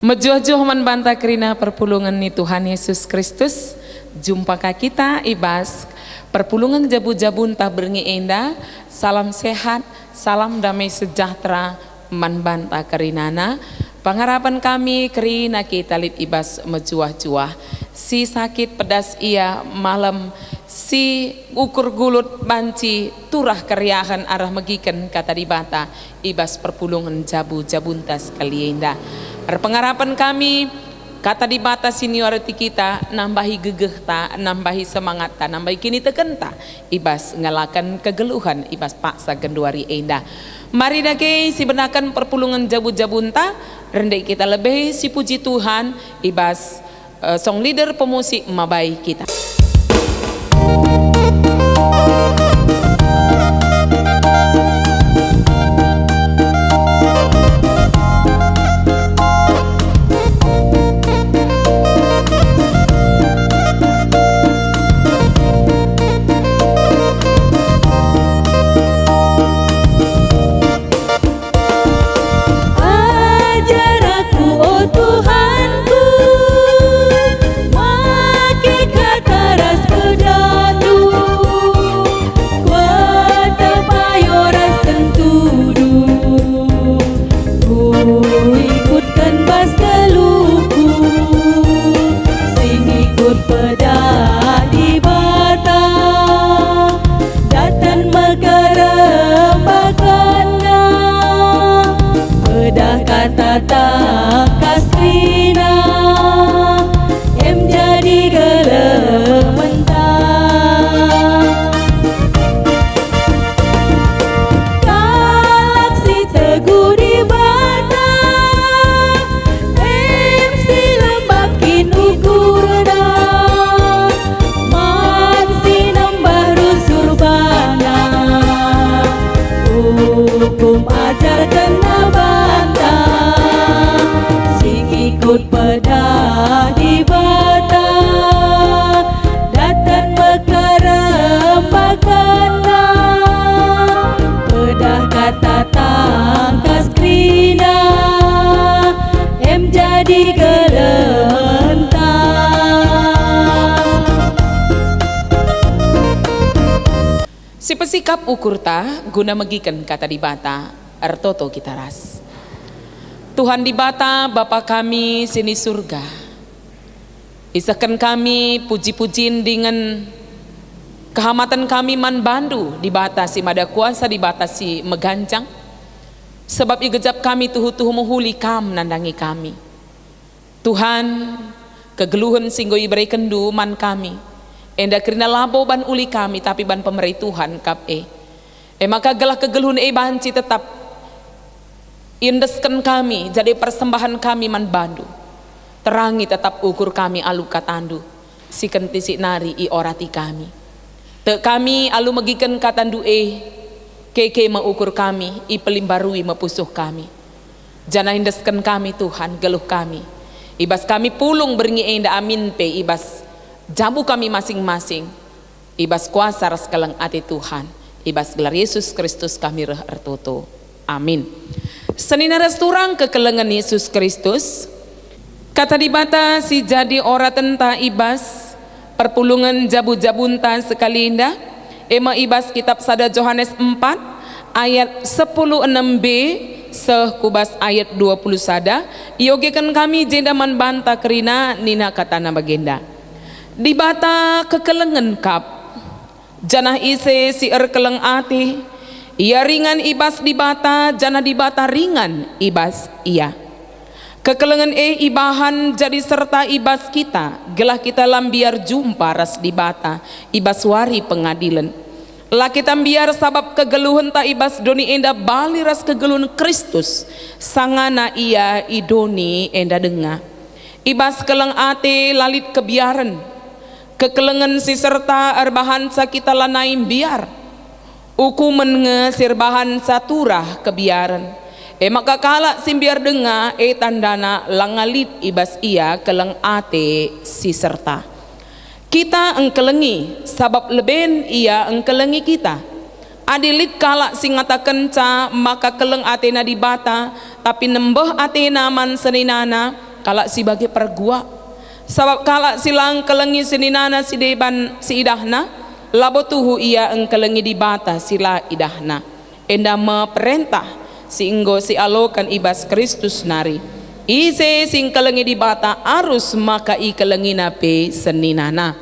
Mejuah-juah manbanta kerina perpulungan ni Tuhan Yesus Kristus. Jumpa kita ibas perpulungan jabu-jabun tak berngi enda. Salam sehat, salam damai sejahtera manbanta kerinana. Pengharapan kami kerina kita lip ibas mejuah-juah. Si sakit pedas ia malam, si ukur gulut banci turah keryahan arah megikan kata dibata ibas perpulungan jabu-jabun tas kalienda. Pengharapan kami kata dibata seniority kita nambahi gegeh ta, nambahi semangat ta, nambahi kini teken ta ibas ngalakan kegeluhan ibas paksa genduari enda. Mari dake si benakan perpulungan jabu-jabun ta rendai kita lebih si puji Tuhan ibas song leader pemusik mabai kita. Si pesikap ukur ta guna megikan kata dibata ertoto kita ras. Tuhan dibata Bapa kami sini surga. Isakan kami puji-pujiin dengan kehamatan kami man bandu dibatasi mada kuasa dibatasi megancang. Sebab igejap kami tuhu-tuhu muhuli kam nandangi kami. Tuhan kegeluhan singgo ibrai kendu man kami. Enda kerina labo ban uli kami tapi ban pemerintah Tuhan kap maka gelah kegeluhun banci tetap indeskan kami jadi persembahan kami man bandu terangi tetap ukur kami alu katandu si kenti si nari i orati kami te kami alu megikan katandu keke maukur kami i pelimbarui mepusuh kami jana indeskan kami Tuhan geluh kami ibas kami pulung berngi enda amin pe ibas jamu kami masing-masing ibas kuasa ras kelang ati Tuhan ibas gelar Yesus Kristus kami reh ertoto amin. Senina resturang kekelengan Yesus Kristus kata dibata si jadi ora tenta ibas perpulungan jabu-jabunta sekali indah ema ibas kitab sada Yohanes 4 ayat 16b sekubas ayat 20 sada iogekan kami jendaman banta kerina nina katana bagenda dibata kekelengan kap janah ise si keleng ati ia ringan ibas dibata janah dibata ringan ibas ia kekelengan ibahan jadi serta ibas kita gelah kita lambiar jumpa ras dibata ibas wari pengadilan lah kita biar sabab kegeluhan ta ibas doni enda bali ras kegeluhan Kristus sangana ia idoni enda denga ibas keleng ate lalit kebiaran kekelengan si serta erbahan sakita lanaim biar ukumen nge sirbahan saturah kebiaran maka kalak simbiar denga tandana langalit ibas ia keleng ate si serta kita engkelengi sabab leben ia engkelengi kita adilit kalak singata kenca maka keleng atena dibata tapi nembeh atena man seninana kalak si bagi pergua, sabab kalak silang kelengi seninana si deban si idahna, labo tuhu ia engkelengi di bata sila idahna, enda meperintah singgo si alokan ibas Kristus nari, ise sing kelengi di bata arus maka i kelengi nape seninana.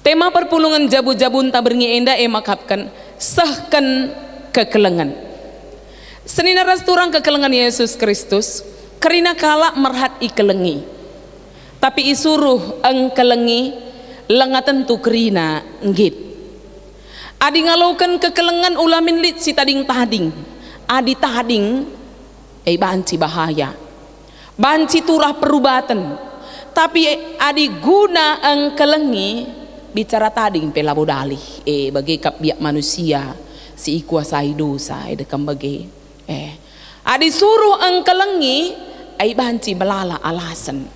Tema perpulungan jabu-jabun taberngi enda makapkan sahkan kekelengan. Senina rasturang kekelengan Yesus Kristus karena kalak merhat i kelengi, tapi isuruh engkelengi lenga tentu kerina nggit. Adi ngalaukan kekelengan ulamin lit si tading tading, adi tading banci bahaya, banci turah perubatan, tapi adi guna engkelengi bicara tading pelabo dalih bagi kap biak manusia si kuasai dosa dekam bagi adi suruh engkelengi banci melala alasan,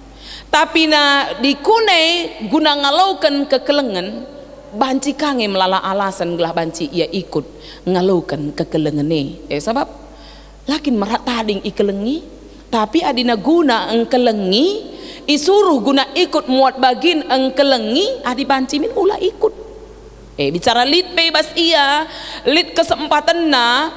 tapi na dikunai guna ngalaukan kekelengan banci kange melala alasan gelah banci ia ikut ngalaukan kekelengan sebab lakin merat tading ikelengi, tapi adina guna engkelengi isuruh guna ikut muat bagin engkelengi adi banci min ulah ikut bicara lit bebas ia lit kesempatan na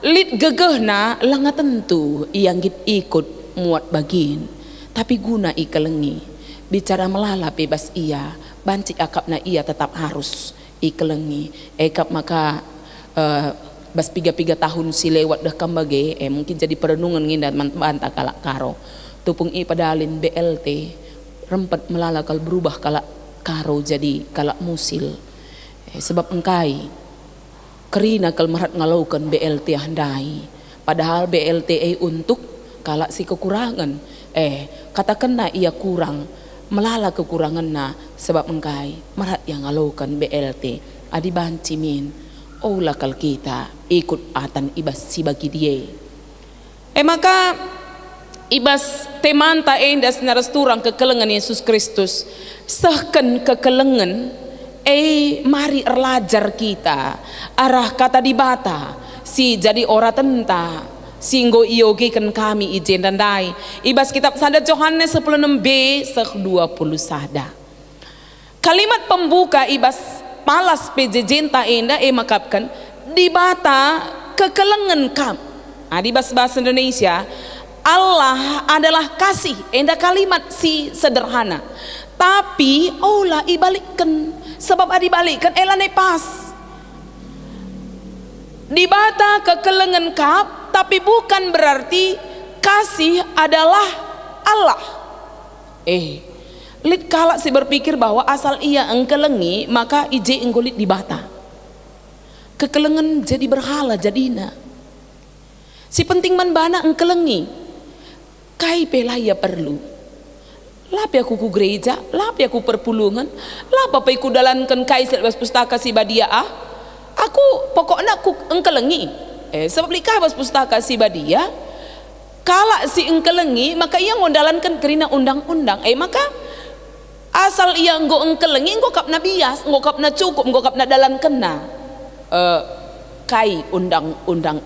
lit gegeh na langa tentu yang git ikut muat bagin, tapi guna ikelengi bicara melala bebas ia banci akap na ia tetap harus ikelengi kap maka bas 3 tahun si lewat dah kambage mungkin jadi perenungan ngindat mantah kalak karo tupung padalin BLT rempet melala kal berubah kalak karo jadi kalak musil sebab engkai kerina kal merat ngalaukan BLT handai padahal BLT untuk kalak si kekurangan katakan na ia kurang melala kekurangan na sebab engkai merat yang ngalaukan BLT adi banci min lakal kita ikut atan ibas si bagi dia maka ibas temanta das narasturang kekelengan Yesus Kristus sahkan kekelengan mari erlajar kita arah kata di bata si jadi ora tenta singgo iogikan kami ijen dan dai ibas kitab sada Yohanes 16b 20 sada kalimat pembuka ibas palas PJJ ta enda makapkan di bata kekelengan kam di bahasa Indonesia Allah adalah kasih enda kalimat si sederhana tapi olah ibalikkan sebab dibalikkan elane pas di bata kekelengan kap tapi bukan berarti kasih adalah Allah lit kalak si berpikir bahwa asal ia engkelengi maka ije enggolit di bata kekelengan jadi berhala jadina si penting manbana engkelengi kai pelaya perlu lapi aku ku gereja lapi aku perpulungan lapa pai ku dalankan kai selbas pustaka si badia aku pokoknya aku engkelengi sebab likah bas pustaka si badia kalak si engkelengi maka ia ngondalankan kerina undang-undang maka asal ia enggo engkelengi enggo kapna bias enggo kapna cukup enggo kapna dalan kena kai undang-undang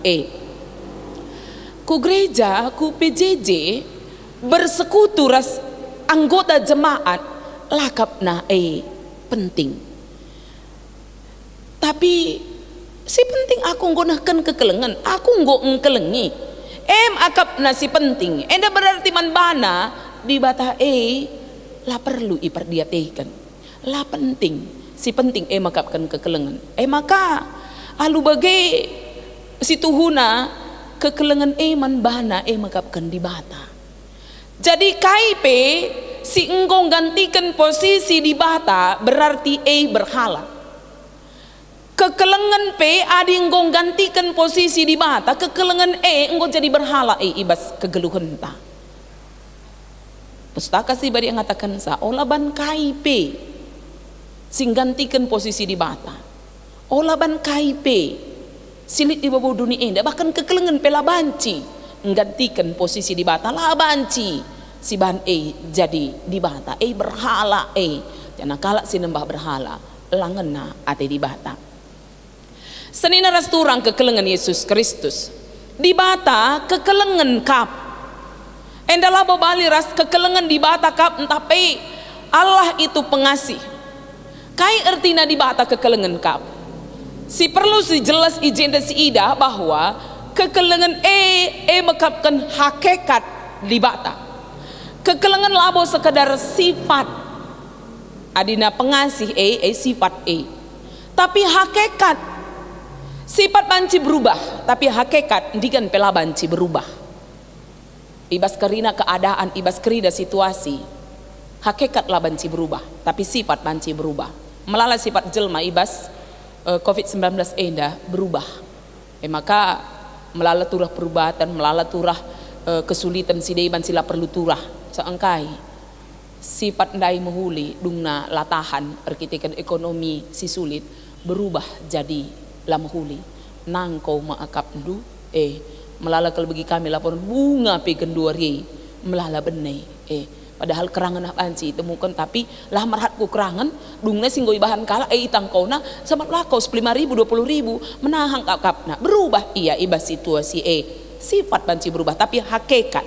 ku gereja ku PJJ bersekutu ras anggota jemaat lakapna penting tapi si penting aku nggunakan kekelengan aku nggo engkelengi akapna si penting enda berarti manbana di bata lah perlu iperdiatekan lah penting si penting makapkan kekelengan maka alu bagai si tuhuna kekelengan manbana makapkan di bata jadi KIP si enggong gantikan posisi di bata berarti berhala kekelengan adi enggong gantikan posisi di bata kekelengan enggong jadi berhala ibas kegeluhan ta pustaka si bari ngatakan sa olaban KIP sing gantikan posisi di bata olaban KIP silit di bawah dunia ini bahkan kekelengan pela banci menggantikan posisi di bata lah banci si ban jadi di bata berhala jangan kalak sinembah berhala langena ate di bata senina rasturang kekelengan Yesus Kristus di bata kekelengan kap Endalah bobali ras kekelengan di bata kap tapi Allah itu pengasih. Kai artina di bata kekelengan kap. Si perlu si jelas izin dan si ida bahwa kekelengan mekapkan hakikat di bata. Kekelengan labo sekedar sifat. Adina pengasih sifat tapi hakikat sifat banci berubah, tapi hakikat ndikan pela banci berubah. Ibas kerina keadaan, ibas kerina situasi, hakikat lah banci berubah, tapi sifat banci berubah. Melala sifat jelma ibas COVID-19 enda berubah. Maka melala turah perubatan, melala turah kesulitan si deiban sila perlu turah seangkai. Sifat ndai mahuli dungna latahan arkitekan ekonomi si sulit berubah jadi lamahuli nangkau maakap ndu melala kalau bagi kami laporan bunga pe kenduari melala benai padahal kerangan banci temukan tapi lah marhatku kerangan dungna singgoi bahan kala itangkau na sama lakau 5.000 20.000 menahang kakapna berubah iya ibas situasi sifat banci berubah tapi hakikat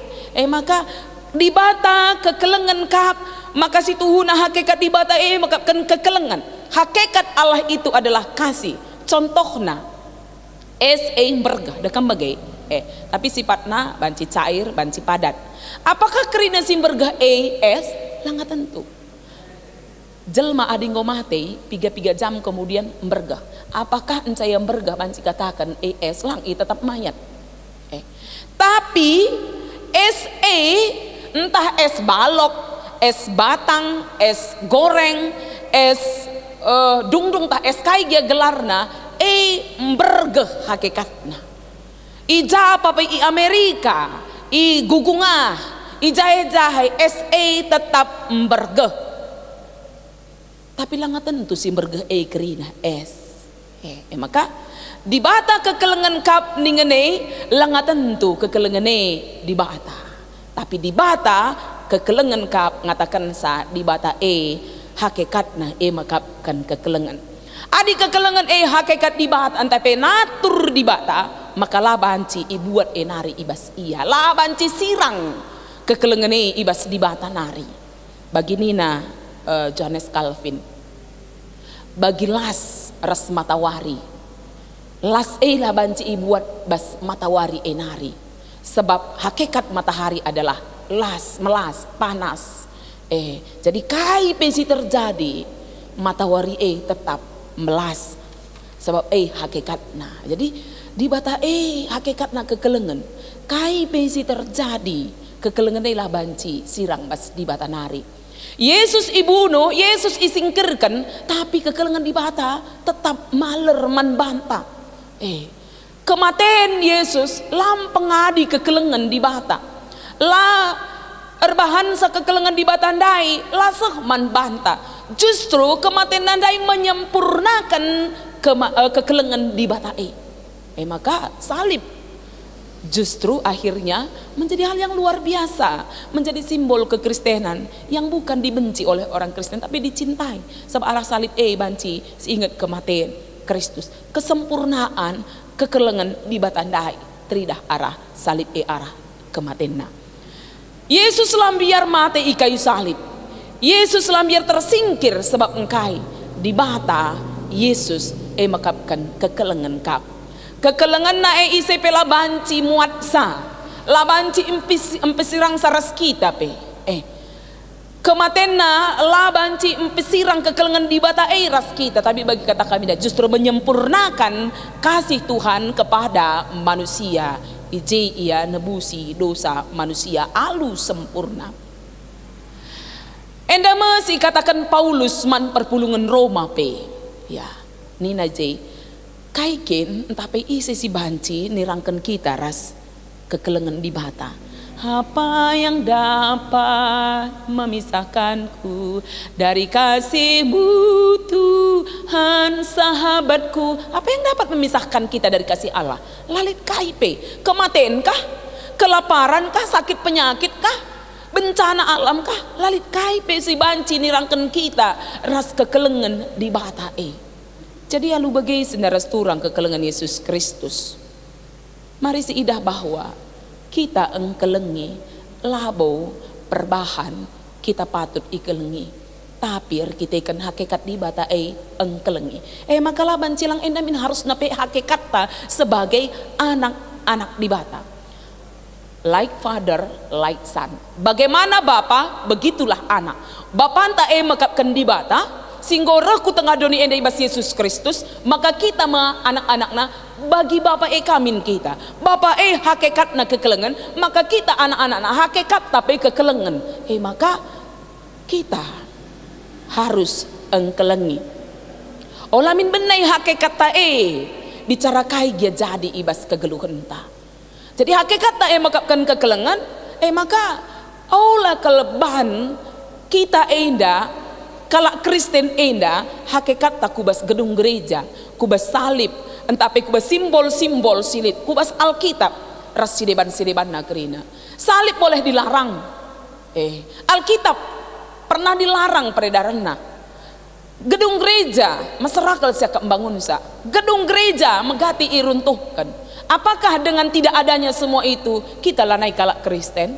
maka di bata kekelengan kap maka si tuhuna hakikat di bata maka kekelengan hakikat Allah itu adalah kasih. Contohna bergah dekam bagai tapi sifatna banci cair banci padat. Apakah kerina bergah lah nggak tentu. Jelma adi ngomate 3 jam kemudian bergah. Apakah encaya bergah banci katakan lang tetap mayat. Tapi entah es balok, es batang, es goreng, es dung tah es kai dia gelarna bergeh hakikatna. Ija apa i Amerika, i gugungah, i jahe-jahe tetap bergeh. Tapi lah nggak tentu si bergeh kerina es. Maka di bata kekelengan kap ningene lah nggak tentu kekelengan di bata. Tapi di bata kekelengan kap ngatakan sa di bata hakikatna makapkan kekelengan. Adi kekelengan hakikat di bata antape natur di bata maka labanci ibuat nari ibas iya labanci sirang kekelengan ibas di bata nari. Bagi Nina Johannes Calvin bagi las ras matawari las labanci ibuat bas matawari nari. Sebab hakikat matahari adalah melas, panas. Jadi kai pensi terjadi matahari tetap melas. Sebab hakikatna. Jadi di bata hakikatna kekelengan. Kai pensi terjadi kekelengan lah banci sirang bas di bata nari. Yesus ibuno, Yesus isingkirkan, tapi kekelengan di bata tetap maler manbanta. Kematian Yesus lampeng adi kekelengan di bata la erbahan sa kekelengan di bata ndai laseh man banta justru kematian ndai menyempurnakan kekelengan di bata maka salib justru akhirnya menjadi hal yang luar biasa, menjadi simbol kekristenan yang bukan dibenci oleh orang Kristen tapi dicintai. Sebab arah salib banci seingat kematian Kristus, kesempurnaan kekelengan di batandai teridah arah salib arah kematian. Yesus lambiar mate i kayu salib. Yesus lambiar tersingkir sebab engkai di bata Yesus makapkan kekelengan kap. Kekelengan na ise pela banci muatsa, la banci empesirang saras kita pe. Kematian na la banci empesirang kekelengan di bata ras kita, tapi bagi kata kami dah justru menyempurnakan kasih Tuhan kepada manusia. Ije ia nebusi dosa manusia alu sempurna. Enda masih katakan Paulus man perpulungan Roma pe. Ya, nina je kaikin tapi isi si banci nirangkan kita ras kekelengan di bata. Apa yang dapat memisahkanku dari kasih-Mu Tuhan sahabatku? Apa yang dapat memisahkan kita dari kasih Allah? Lalit kaipe, kematian kah? Kelaparan kah? Sakit penyakit kah? Bencana alam kah? Lalit kaipe si banci nirangkan kita ras kekelengan di bata Jadi alu bagai sendaras turang kekelengan Yesus Kristus. Mari seidah bahwa kita engkelengi labo perbahan kita patut ikelengi, tapi kita ikan hakikat di bata engkelengi. Maka laban cilang endamin harus nape hakikat ta sebagai anak-anak di bata. Like father, like son. Bagaimana bapa, begitulah anak. Bapa anta makapkan di bata, singgo reku tengah doni enda ibas Yesus Kristus, maka kita anak-anakna bagi bapa kamin kita. Bapa hakikatna kekelengan, maka kita anak-anakna hakikat tapi kekelengan. Maka kita harus engkelengi. Olamin benai hakikat ta bicara kai dia jadi ibas kegeluhan ta. Jadi hakikat tak makapkan kekelengan, maka olah kelebahan kita enda, kalau Kristen enda, hakikat tak kubas gedung gereja, kubas salib, entah kubas simbol-simbol silit, kubas Alkitab, ras sideban nagerina. Salib boleh dilarang, Alkitab pernah dilarang peredaranna. Gedung gereja masyarakat siap membangun sa. Gedung gereja megati iruntuhkan. Apakah dengan tidak adanya semua itu kita lanai kalak Kristen?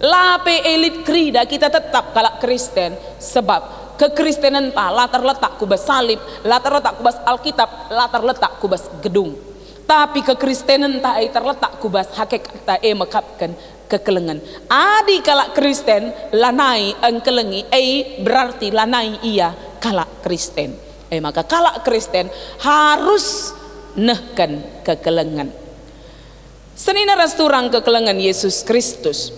Lape elit krida kita tetap kalak Kristen, sebab kekristenan lah terletak kubas salib, lah terletak kubas Alkitab, lah terletak kubas gedung. Tapi kekristenan terletak kubas hakikat makapkan kekelengan. Adi kalak Kristen lanai engkelengi berarti lanai ia kalak Kristen. Maka kalak Kristen harus nehkan kekelengan. Senina rasturang kekelengan Yesus Kristus.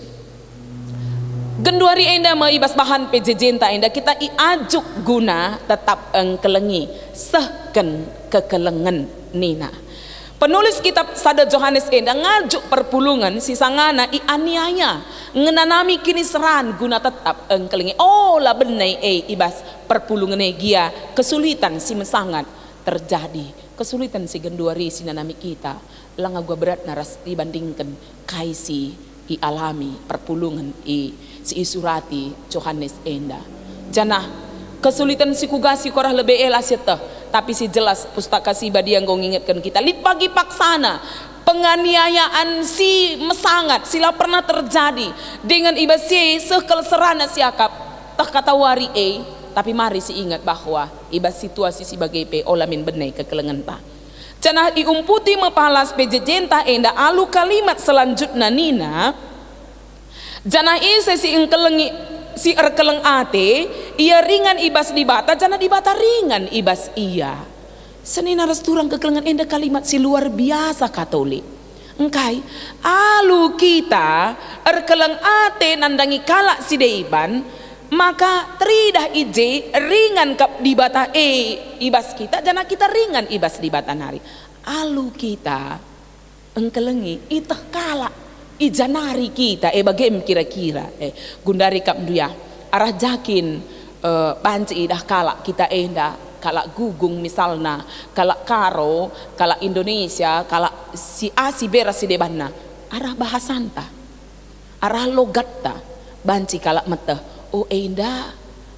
Genduari enda maibas bahan PJJ enda kita iajuk guna tetap engkelengi sehken kekelengan nina. Penulis kitab Sada Johannes enda ngajuk perpulungan sisangana ianiaya ngenanami kini seran guna tetap engkelengi. Lah benai ibas perpulungan gia kesulitan si mesangat terjadi. Kesulitan si genduari sinanami kita langa gua berat naras dibandingkan kaisi i alami perpulungan si isurati Johannes enda. Janah kesulitan si kugasi korah lebih elaseta, tapi si jelas pustaka si badi yang ngingetkan kita lit pagi paksana penganiayaan si mesangat sila pernah terjadi dengan ibasi sekel serana siakap tak kata wari tapi mari si ingat bahwa ibas situasi si bagai olamin benai kekelengan ta. Canah diumputi mepalas pejejenta enda alu kalimat selanjutnya nina. Janah si engkelengi si erkeleng ate ia ringan ibas di bata, janah di bata ringan ibas ia. Senina resturang kekelengan enda kalimat si luar biasa Katolik. Engkai alu kita erkeleng ate nandangi kalak si deiban, maka tridah ije ringan kap di bata ibas kita, jana kita ringan ibas di bata nari. Alu kita engkelengi itah kala ijanari kita bagem kira-kira gundari kap duya arah jakin banci idah kala kita enda kala gugung misalna kala karo kala Indonesia kala si asi beras si debanna arah bahasanta arah logatta banci kala meteh enda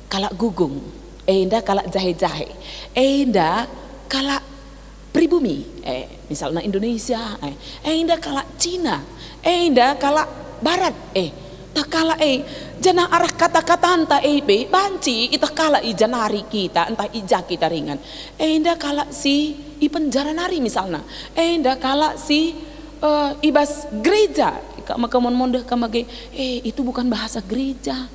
kala gugung enda kala jahe-jahe enda kala pribumi misalnya Indonesia enda kala Cina enda kala barat tak kala jana arah kata-kata anta banci itah kala ijanari kita entah ija kita ringan enda kala si i penjara nari misalnya enda kala si ibas gereja maka mon-mon kamage itu bukan bahasa gereja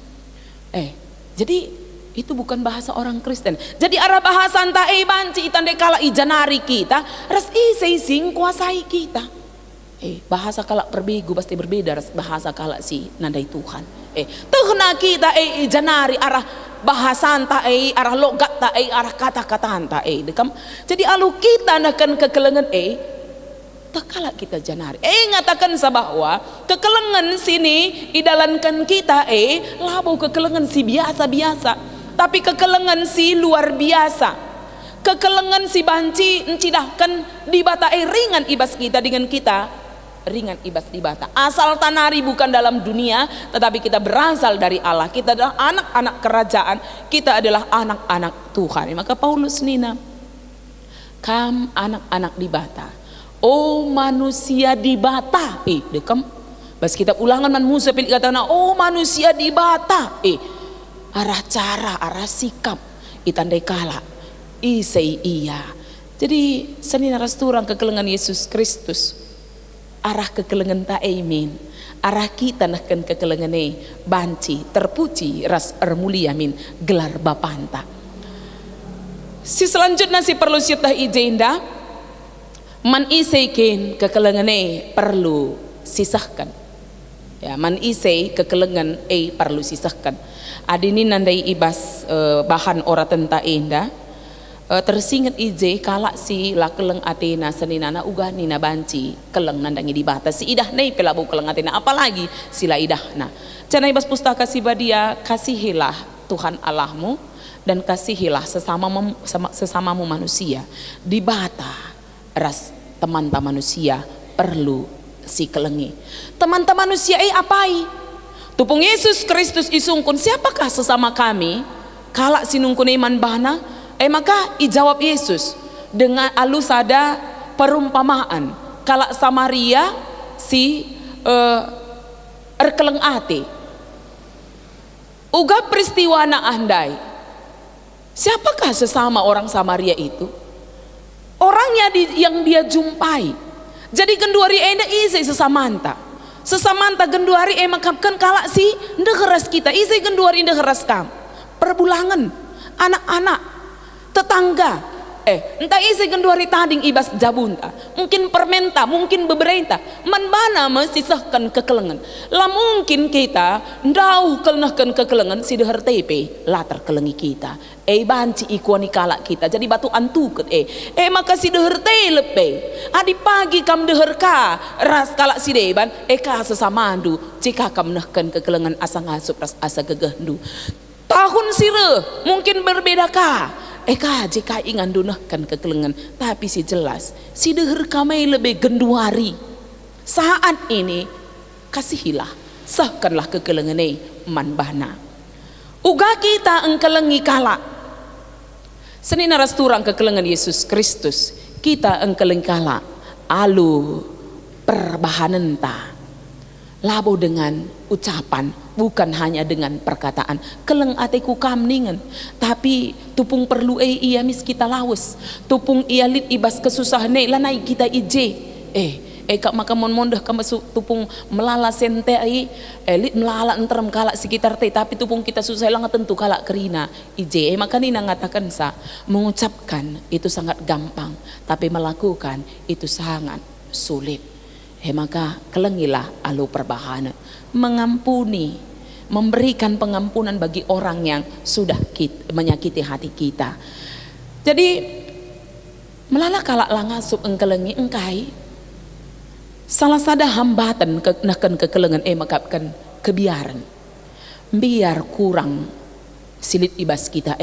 jadi itu bukan bahasa orang Kristen. Jadi arah bahasa anta banci itande kala ijanari kita ras sing kuasai kita. Bahasa kala perbegu pasti berbeda ras bahasa kala si nandai Tuhan. Tuhna kita ijanari arah bahasa anta arah logat ta arah kata-kata anta dekam. Jadi alu kita nakan kekelengan tak kala kita janari ngatakan bahwa kekelengan sini idalankan kita labo kekelengan si biasa-biasa. Tapi kekelengan si luar biasa, kekelengan si banci encidahkan di bata ringan ibas kita dengan kita ringan ibas di bata. Asal tanari bukan dalam dunia, tetapi kita berasal dari Allah. Kita adalah anak-anak kerajaan, kita adalah anak-anak Tuhan. Maka Paulus nina, kam anak-anak di bata, manusia di bata, dekam Bas kitab Ulangan man Musa pilih katana, oh manusia di bata, arah cara, arah sikap, itandai kala, isai iya. Jadi seni naras turang kekelengan Yesus Kristus, arah kekelengan ta amin, arah kita nahkan kekelengan banci, terpuji, ras ermulia min, gelar bapanta. Si selanjutnya si perlu syutah ijenda, man isaikin kekelengan perlu sisahkan. Ya, man isai kekelengan perlu sisahkan. Adini nandai ibas bahan ora tenta enda tersingat ije kalak si la keleng Athena seninana ugah nina banci keleng nandangi di batas si idah nei pelabu keleng Athena apalagi sila idah nah cana ibas pustaka si badia kasihilah Tuhan Allahmu dan kasihilah sesamamu manusia di bata ras teman-teman manusia perlu si kelengi teman-teman manusia apai tupung Yesus Kristus isungkun siapakah sesama kami kalak sinungkun iman bahna maka ijawab Yesus dengan alus ada perumpamaan kalak Samaria si erkeleng ate uga peristiwa na andai siapakah sesama orang Samaria itu orangnya yang dia jumpai. Jadi genduari enda isai sesamanta genduari makapkan kalak si ndegeras kita isai genduari ndegeras kam perbulangan anak-anak tetangga entah isai genduari tading ibas jabunta mungkin permenta mungkin beberenta man bana mesisahkan kekelengan lah mungkin kita ndauh kelenahkan kekelengan si deher tepe latar kelengi kita banci ikuani kalak kita jadi batu antuket maka si deher te lepe adi pagi kam deher ka ras kalak si deban ka sesamandu jika kam nahkan kekelengan asa ngasup ras asa gegehndu tahun sire mungkin berbeda ka jika ingan dunahkan kekelengan tapi si jelas si deher kamai lebih genduari saat ini kasihilah sahkanlah kekelengan man bahna uga kita engkelengi kalak seni naras turang kekelengan Yesus Kristus kita engkelengi kalak alu perbahanenta labo dengan ucapan bukan hanya dengan perkataan keleng ateku kamningan tapi tupung perlu iya mis kita lawes tupung ia lit ibas kesusahan lanai kita ije kak maka mondah kamu tupung melala sente lit melala enterem kalak sekitar tapi tupung kita susah lang tentu kalak kerina ije maka nina ngatakan mengucapkan itu sangat gampang tapi melakukan itu sangat sulit. Maka kelengilah alu perbahanan mengampuni memberikan pengampunan bagi orang yang sudah menyakiti hati kita. Jadi melala kalak langasup engkelengi engkai salah sada hambatan nakan kekelengan makapkan kebiaran biar kurang silit ibas kita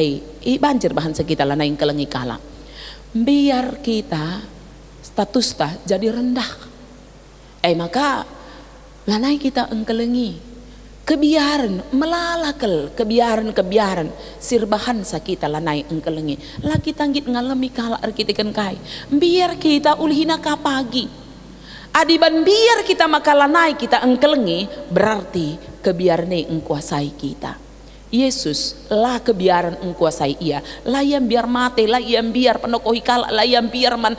banjir bahan sekita lana yang kelengi kalak biar kita status jadi rendah maka lanai kita engkelengi kebiaran melalakel kebiaran sirbahan sakita lanai engkelengi lagi tanggit ngalami kalak arkitikan kai biar kita ulhina kapagi adiban biar kita maka lanai kita engkelengi berarti kebiarane engkuasai kita. Yesus lah kebiaran engkuasai ia lah yang biar mate lah yang biar penokohi kalak lah yang biar man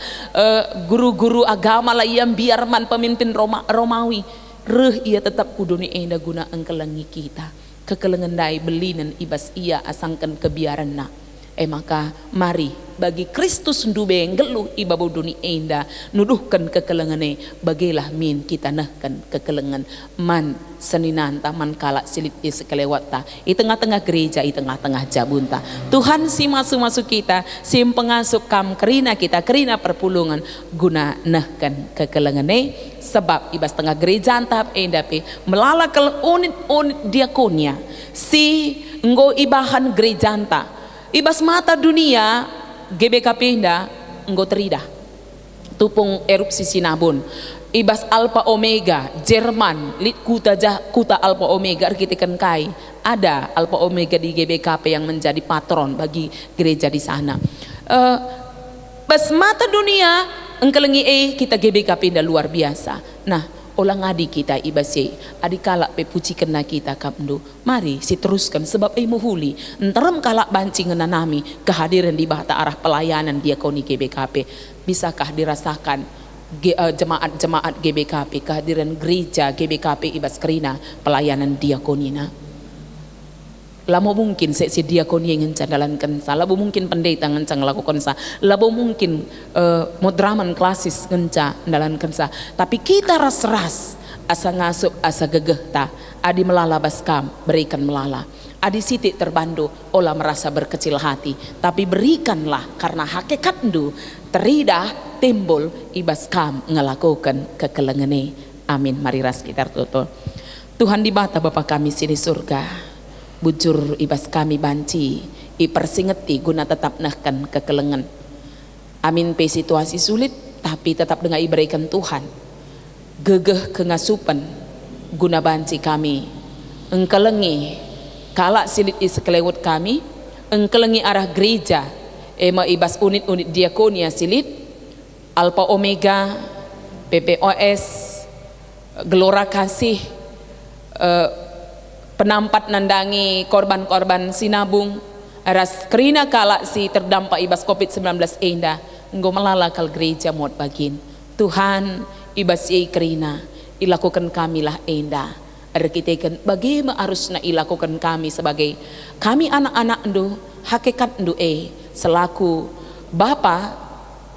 guru-guru agama lah yang biar man pemimpin Romawi ia tetap kuduni enda guna engkelengi kita kekelengan dai belinan ibas ia asangkan kebiaran na maka mari bagi Kristus ndubeng geluh ibabu duni enda nuduhkan kekelengane bagilah min kita nahkan kekelengan man seninan taman kalak silip sekelewata di tengah-tengah gereja di tengah-tengah jabunta Tuhan si masuk kita si pengasup kam kerina kita kerina perpulungan guna nahkan kekelengane sebab ibas tengah gereja antap endape melalak unit diakonia si nggo ibahan gereja anta ibas mata dunia GBK Pinda enggo teridah tupung erupsi Sinabun ibas Alpha Omega Jerman lit kuta Alpha Omega arkitekan kai ada Alpha Omega di GBKP yang menjadi patron bagi gereja di sana bas mata dunia engkelengi kita GBK Pinda luar biasa nah Olang adi kita ibase adi kalak pe puji kena kita kamdu, mari si teruskan sebab muhuli enterem kalak banci ngenanami kehadiran di bahata arah pelayanan diakoni GBKP. Bisakah dirasakan jemaat-jemaat GBKP, kehadiran gereja GBKP ibas kerina pelayanan diakonina? Lamo mungkin seksi diakoni yang ngencang dalam kensa, labo mungkin pendeta ngencang lakukan sa, labo mungkin modraman klasis ngencang dalam kensa. Tapi kita ras-ras asa ngasup asa gegehta, adi melala baskam berikan melala, adi sitik terbandu olah merasa berkecil hati, tapi berikanlah karena hakikat ndu teridah timbul ibas kam ngelakukan kekelengene. Amin. Mari ras kita tutul. Tuhan di bata Bapa kami sini surga, bujur ibas kami banci ipersingeti guna tetap nahkan kekelengan. Amin pe situasi sulit tapi tetap dengan iberikan Tuhan gegeh kengasupan guna banci kami engkelengi kalak silit isekelewut kami, engkelengi arah gereja ema ibas unit-unit diakonia silit Alpha Omega PPOS Gelora Kasih penampat nandangi korban-korban sinabung ras kerina kalak si terdampak ibas COVID-19 enda enggo melalakal gereja muat bagin Tuhan ibas kerina ilakukan kamilah enda arkiteken bagaimana harusnya ilakukan kami sebagai kami anak-anak ndu hakikat ndu selaku Bapa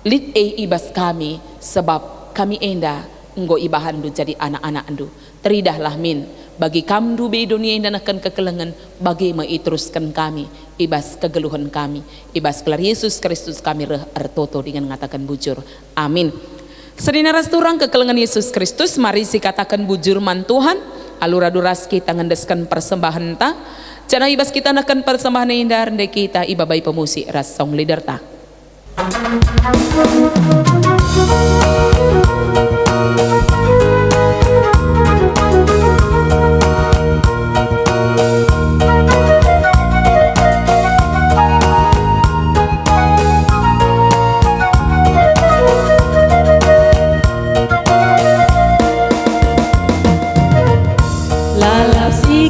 lid ibas kami sebab kami enda enggo ibahan ndu jadi anak-anak ndu teridahlah min bagi kamdu be dunia yang danakan kekelengan bagi meiteruskan kami ibas kegeluhan kami ibas gelar Yesus Kristus kami ertoto dengan mengatakan bujur. Amin. Sedina rasturang kekelengan Yesus Kristus, mari si katakan bujur man Tuhan alura duras kita ngendeskan persembahan ta jana ibas kita nakan persembahan indah rende kita ibabai pemusi ras song leader ta.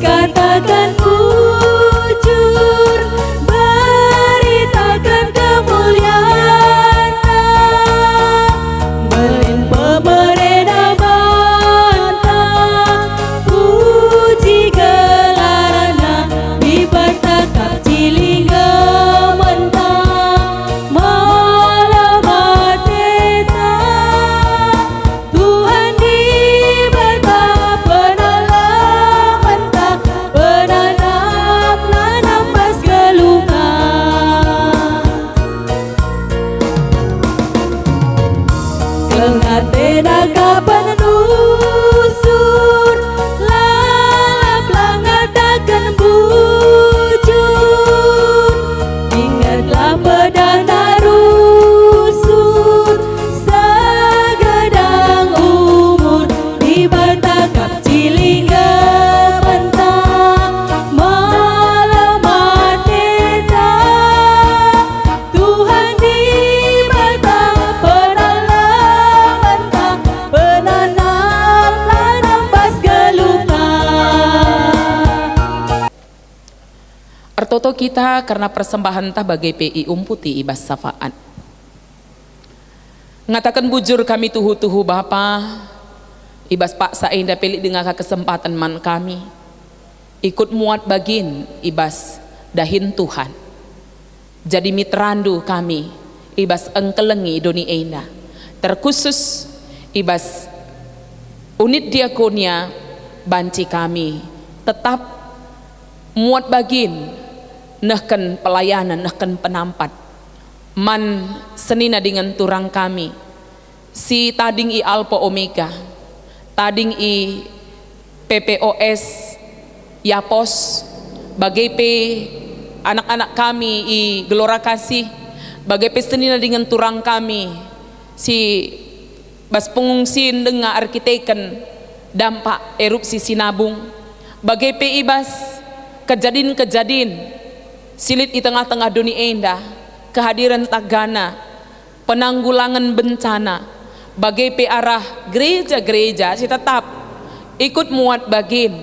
Katakan bujur, beritakan kemuliaan, berin pemerintah bantah, puji gelarana, dibertakap cilingga mentah, malamat teta, Tuhan diberkati penolong mentah, penanam nanam bas gelungan, kelengah tenda kapan nusur, lalap langat takkan bujur, ingatlah pedana rusur, segedang umur dibertakap cilingga mentah, malamat teta, Tuhan diberkati penolong mentah, penanam nanam bas gelungan. Ertoto kita karena persembahan tah bagai PI umputi ibas syafaat. Ngatakan bujur kami tuhu-tuhu Bapa, ibas Pak Saenda pelik dengan kesempatan man kami ikut muat bagin ibas dahin Tuhan. Jadi mitrandu kami ibas engkelengi doni enda. Terkhusus ibas unit diakonia banci kami tetap muat bagin nehken pelayanan nehken penampat man senina dengan turang kami si tading i Alpha Omega tading i PPOS Yapos bagai pe anak-anak kami i Gelora Kasih bagai pe senina dengan turang kami si bas pengungsin dengan arkiteken dampak erupsi Sinabung bagai pe ibas kejadian-kejadian silit di tengah-tengah dunia endah kehadiran tagana penanggulangan bencana Bagai pe arah gereja-gereja si tetap ikut muat bagin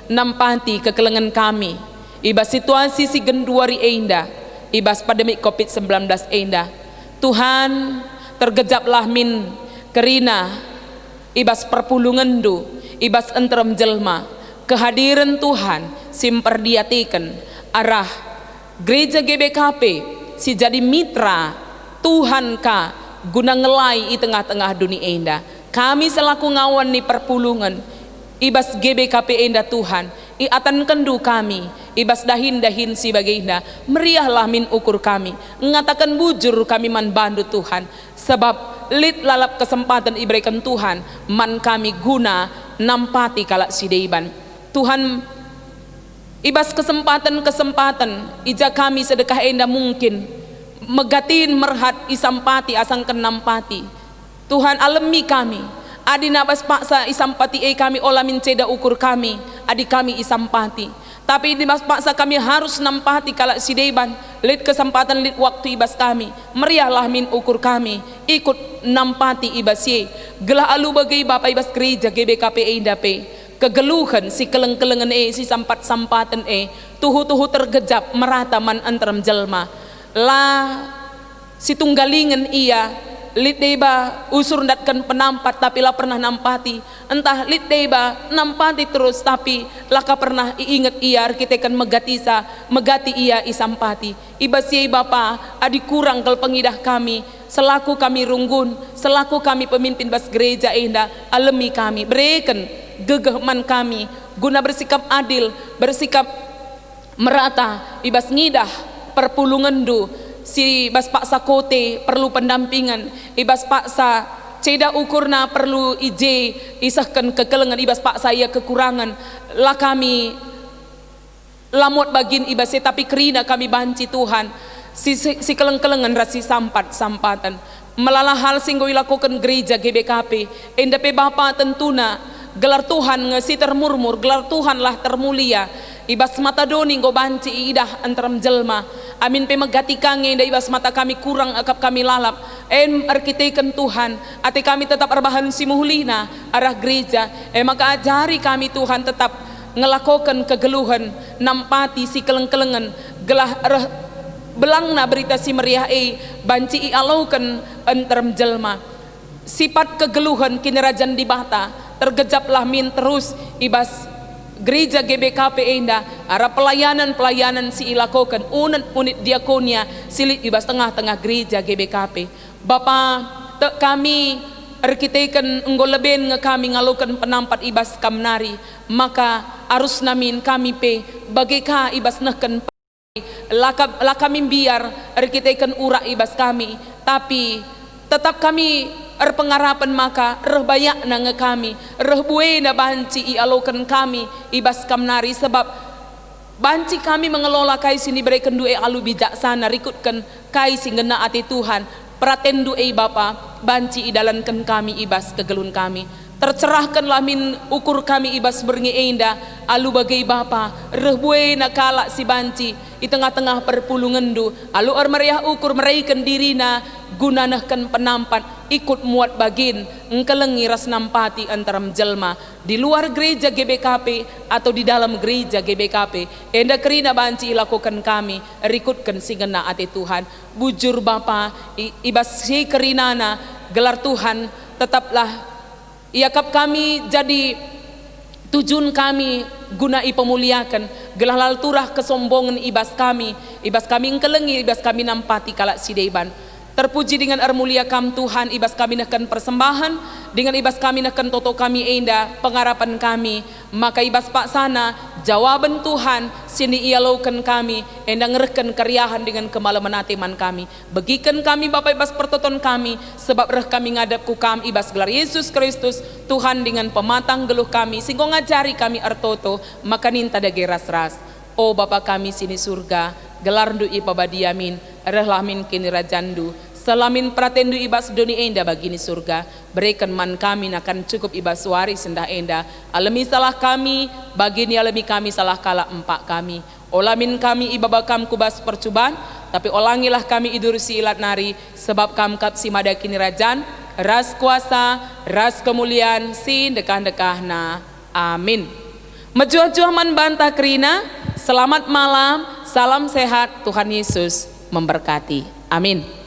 nampati kekelengan kami ibas situasi si genduari enda ibas pandemi COVID-19 enda. Tuhan tergejaplah min kerina ibas perpulungan du ibas entrem jelma kehadiran Tuhan simperdiatikan arah gereja GBKP si jadi mitra Tuhan ka guna ngelai i tengah-tengah dunia enda. Kami selaku ngawan ni perpulungan ibas GBKP enda Tuhan i atan kendu kami ibas dahin si bagenda meriahlah min ukur kami ngatakan bujur kami man bandu Tuhan sebab lit lalap kesempatan iberikan Tuhan man kami guna nampati kalak sideiban Tuhan ibas kesempatan ija kami sedekah enda mungkin megatin merhat isampati asangken nampati Tuhan alemi kami adi nabas paksa isampati kami olah min ceda ukur kami adi kami isampati tapi di mas paksa kami harus nampati kalak sideiban lit kesempatan lit waktu ibas kami meriahlah min ukur kami ikut nampati ibas ye gelah alu bagai bapak ibas gereja GBKP indape kegeluhan si keleng-kelengan si sampatan tuhu-tuhu tergejap merata man antram jelma lah si tunggalingan iya lit deba usur datkan penampat tapi lah pernah nampati entah lit deba nampati terus tapi laka pernah inget iya kita kan megati iya isampati ibas ye bapa adi kurang kal pengidah kami selaku kami runggun selaku kami pemimpin bas gereja indah alemi kami berikan gegehman kami guna bersikap adil bersikap merata ibas ngidah perpulungan du si bas paksa kote perlu pendampingan ibas paksa ceda ukurna perlu ije isahkan kekelengan ibas paksa ia kekurangan lah kami lamot bagin ibas tapi kerina kami banci Tuhan si keleng-kelengan rasi sampatan melalah hal singgo ilakukan gereja GBKP endape bapa tentuna gelar Tuhan ngesi termurmur gelar Tuhan lah termulia ibas mata doni go banci idah antaram jelma amin pe megati kange da ibas mata kami kurang akap kami lalap arkiteken Tuhan ati kami tetap arbahan si muhlina arah gereja maka ajari kami Tuhan tetap ngelakokan kegeluhan nampati si keleng-kelengan gelah belangna berita si meriah banci alaukan antaram jelma sifat kegeluhan kinerajan di bata tergejaplah min terus ibas gereja GBKP enda arah pelayanan si ilakokan unit diakonia silit ibas tengah-tengah gereja GBKP Bapa kami arkiteken enggoleben nge kami ngalukan penampat ibas kamnari maka arus namin kami pe bagika ibas neken lah kami biar arkiteken ura ibas kami tapi tetap kami pengarapan maka reh banyak nang kami reh buena banci ialokan kami ibas kamnari sebab banci kami mengelola kai sini berikan due alu bijaksana rikutkan kai singgena ati Tuhan praten due Bapa banci idalankan kami ibas kegelun kami tercerahkanlah min ukur kami ibas berngi enda alu bagai Bapa reh buena kalak si banci di tengah-tengah perpulungan du alu meriah ukur meraikan dirina gunanahkan penampat ikut muat bagin engkelengi ras nampati antaram jelma di luar gereja GBKP atau di dalam gereja GBKP enda kerina banci lakukan kami rikutkan singena ati Tuhan bujur Bapa ibas si kerinana gelar Tuhan tetaplah iakap kami jadi tujuan kami guna pemuliakan gelah lalturah kesombongan ibas kami engkelengi ibas kami nampati kalak sideiban terpuji dengan mulia kam Tuhan ibas kami nakan persembahan dengan ibas kami nakan toto kami enda pengharapan kami maka ibas pak sana jawaban Tuhan sini ialokan kami enda ngereken keriahan dengan kemalaman atiman kami begikan kami Bapak ibas pertoton kami sebab reh kami ngadap ku kami ibas gelar Yesus Kristus Tuhan dengan pematang geluh kami singgo ngajari kami artoto maka ninta dage ras-ras oh Bapa kami sini surga gelar du ipabadiamin reh lamin kini rajandu selamin pratendu ibas doni enda bagini surga berikan man kami akan cukup ibas wari sendah enda alami salah kami bagini alami kami salah kala empak kami olamin kami ibabakam kubas percubaan tapi olangilah kami idur si ilat nari sebab kam kap si mada kini rajan ras kuasa, ras kemuliaan, sin dekah-dekahna. Amin. Mejuah-juah man bantah kerina, selamat malam, salam sehat, Tuhan Yesus memberkati. Amin.